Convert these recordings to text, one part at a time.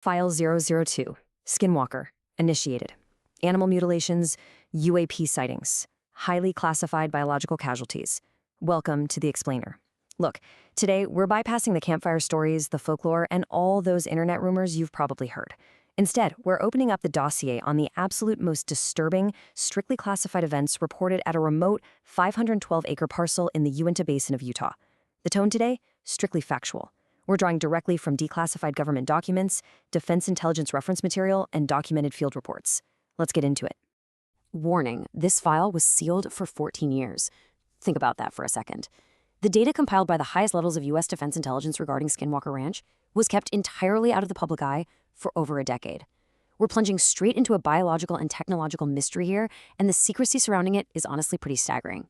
File 002, Skinwalker, initiated. Animal mutilations, UAP sightings, highly classified biological casualties. Welcome to the explainer. Look, today we're bypassing the campfire stories, the folklore, and all those internet rumors you've probably heard. Instead, we're opening up the dossier on the absolute most disturbing, strictly classified events reported at a remote 512-acre parcel in the Uinta Basin of Utah. The tone today? Strictly factual. We're drawing directly from declassified government documents, defense intelligence reference material, and documented field reports. Let's get into it. Warning, this file was sealed for 14 years. Think about that for a second. The data compiled by the highest levels of U.S. defense intelligence regarding Skinwalker Ranch was kept entirely out of the public eye for over a decade. We're plunging straight into a biological and technological mystery here, and the secrecy surrounding it is honestly pretty staggering.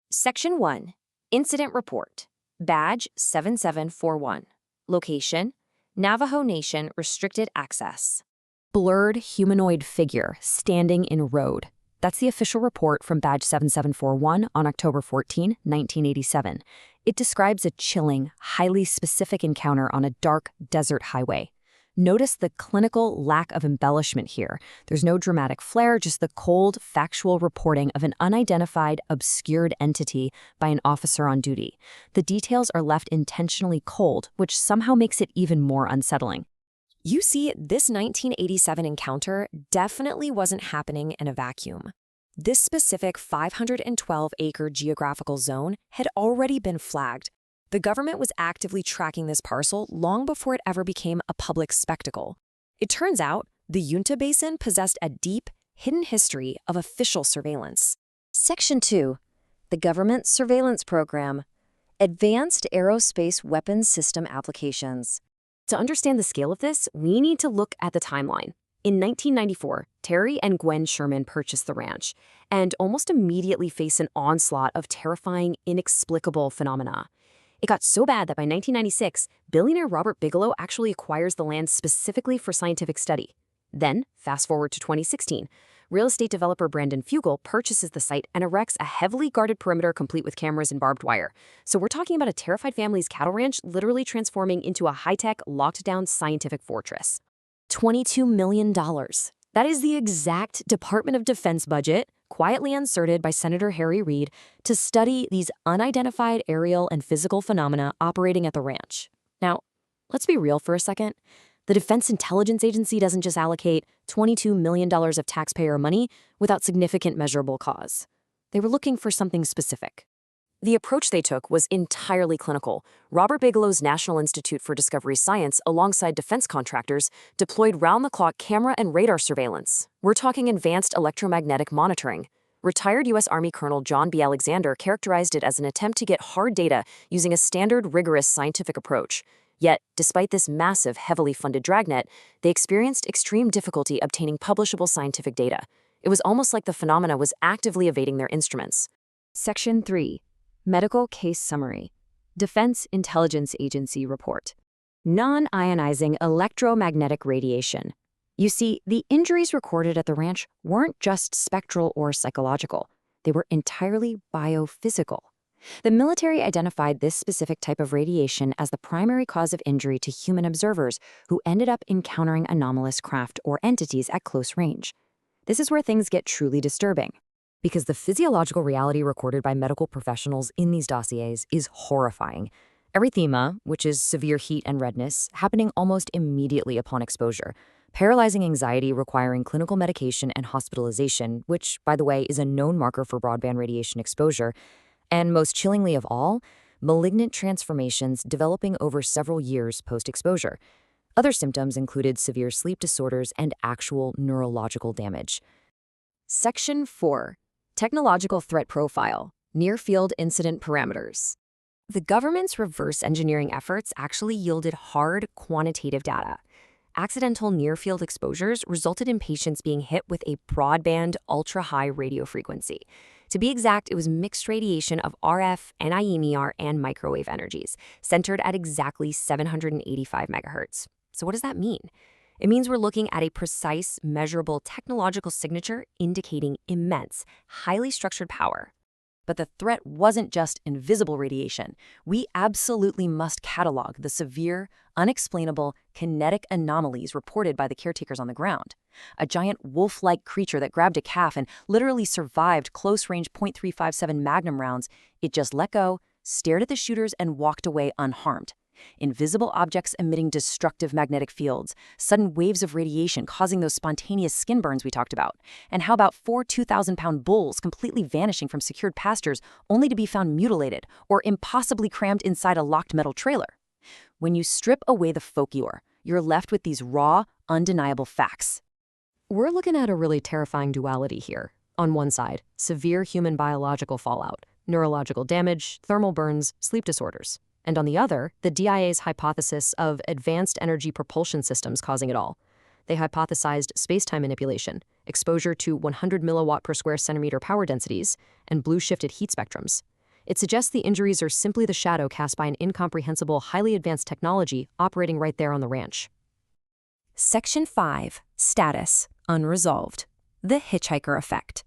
Section 1. Incident Report. Badge 7741. Location: Navajo Nation Restricted Access. Blurred humanoid figure standing in road. That's the official report from Badge 7741 on October 14, 1987. It describes a chilling, highly specific encounter on a dark desert highway. Notice the clinical lack of embellishment here. There's no dramatic flair, just the cold, factual reporting of an unidentified, obscured entity by an officer on duty. The details are left intentionally cold, which somehow makes it even more unsettling. You see, this 1987 encounter definitely wasn't happening in a vacuum. This specific 512-acre geographical zone had already been flagged. The government was actively tracking this parcel long before it ever became a public spectacle. It turns out the Uinta Basin possessed a deep, hidden history of official surveillance. Section 2. The Government Surveillance Program. Advanced Aerospace Weapons System Applications. To understand the scale of this, we need to look at the timeline. In 1994, Terry and Gwen Sherman purchased the ranch and almost immediately faced an onslaught of terrifying, inexplicable phenomena. It got so bad that by 1996, billionaire Robert Bigelow actually acquires the land specifically for scientific study. Then, fast forward to 2016, real estate developer Brandon Fugel purchases the site and erects a heavily guarded perimeter complete with cameras and barbed wire. So we're talking about a terrified family's cattle ranch literally transforming into a high-tech, locked-down scientific fortress. $22 million. That is the exact Department of Defense budget, quietly inserted by Senator Harry Reid, to study these unidentified aerial and physical phenomena operating at the ranch. Now, let's be real for a second. The Defense Intelligence Agency doesn't just allocate $22 million of taxpayer money without significant measurable cause. They were looking for something specific. The approach they took was entirely clinical. Robert Bigelow's National Institute for Discovery Science, alongside defense contractors, deployed round-the-clock camera and radar surveillance. We're talking advanced electromagnetic monitoring. Retired U.S. Army Colonel John B. Alexander characterized it as an attempt to get hard data using a standard, rigorous scientific approach. Yet, despite this massive, heavily funded dragnet, they experienced extreme difficulty obtaining publishable scientific data. It was almost like the phenomena was actively evading their instruments. Section 3. Medical Case Summary. Defense Intelligence Agency Report. Non-ionizing electromagnetic radiation. You see, the injuries recorded at the ranch weren't just spectral or psychological. They were entirely biophysical. The military identified this specific type of radiation as the primary cause of injury to human observers who ended up encountering anomalous craft or entities at close range. This is where things get truly disturbing, because the physiological reality recorded by medical professionals in these dossiers is horrifying. Erythema, which is severe heat and redness, happening almost immediately upon exposure. Paralyzing anxiety requiring clinical medication and hospitalization, which, by the way, is a known marker for broadband radiation exposure. And most chillingly of all, malignant transformations developing over several years post-exposure. Other symptoms included severe sleep disorders and actual neurological damage. Section 4. Technological Threat Profile. Near-Field Incident Parameters. The government's reverse engineering efforts actually yielded hard, quantitative data. Accidental near-field exposures resulted in patients being hit with a broadband, ultra-high radio frequency. To be exact, it was mixed radiation of RF, NIMER, and microwave energies, centered at exactly 785 megahertz. So what does that mean? It means we're looking at a precise, measurable technological signature indicating immense, highly structured power. But the threat wasn't just invisible radiation. We absolutely must catalog the severe, unexplainable, kinetic anomalies reported by the caretakers on the ground. A giant wolf-like creature that grabbed a calf and literally survived close-range .357 Magnum rounds. It just let go, stared at the shooters, and walked away unharmed. Invisible objects emitting destructive magnetic fields, sudden waves of radiation causing those spontaneous skin burns we talked about. And how about 4 2,000-pound bulls completely vanishing from secured pastures only to be found mutilated or impossibly crammed inside a locked metal trailer? When you strip away the folklore, you're left with these raw, undeniable facts. We're looking at a really terrifying duality here. On one side, severe human biological fallout, neurological damage, thermal burns, sleep disorders. And on the other, the DIA's hypothesis of advanced energy propulsion systems causing it all. They hypothesized space-time manipulation, exposure to 100 milliwatt per square centimeter power densities, and blue-shifted heat spectrums. It suggests the injuries are simply the shadow cast by an incomprehensible, highly advanced technology operating right there on the ranch. Section 5. Status. Unresolved. The Hitchhiker Effect.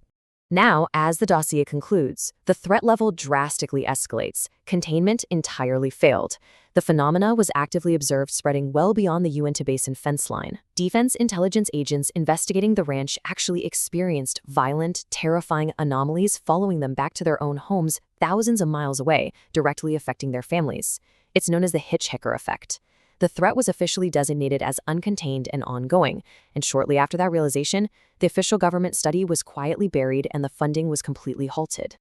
Now, as the dossier concludes, the threat level drastically escalates. Containment entirely failed. The phenomena was actively observed spreading well beyond the Uinta Basin fence line. Defense intelligence agents investigating the ranch actually experienced violent, terrifying anomalies following them back to their own homes thousands of miles away, directly affecting their families. It's known as the Hitchhiker Effect. The threat was officially designated as uncontained and ongoing, and shortly after that realization, the official government study was quietly buried and the funding was completely halted.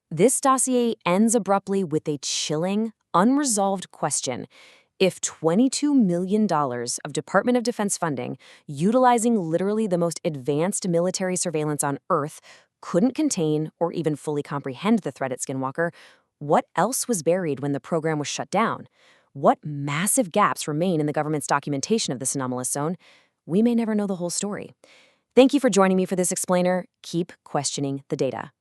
This dossier ends abruptly with a chilling, unresolved question. If $22 million of Department of Defense funding, utilizing literally the most advanced military surveillance on Earth, couldn't contain or even fully comprehend the threat at Skinwalker, what else was buried when the program was shut down? What massive gaps remain in the government's documentation of this anomalous zone? We may never know the whole story. Thank you for joining me for this explainer. Keep questioning the data.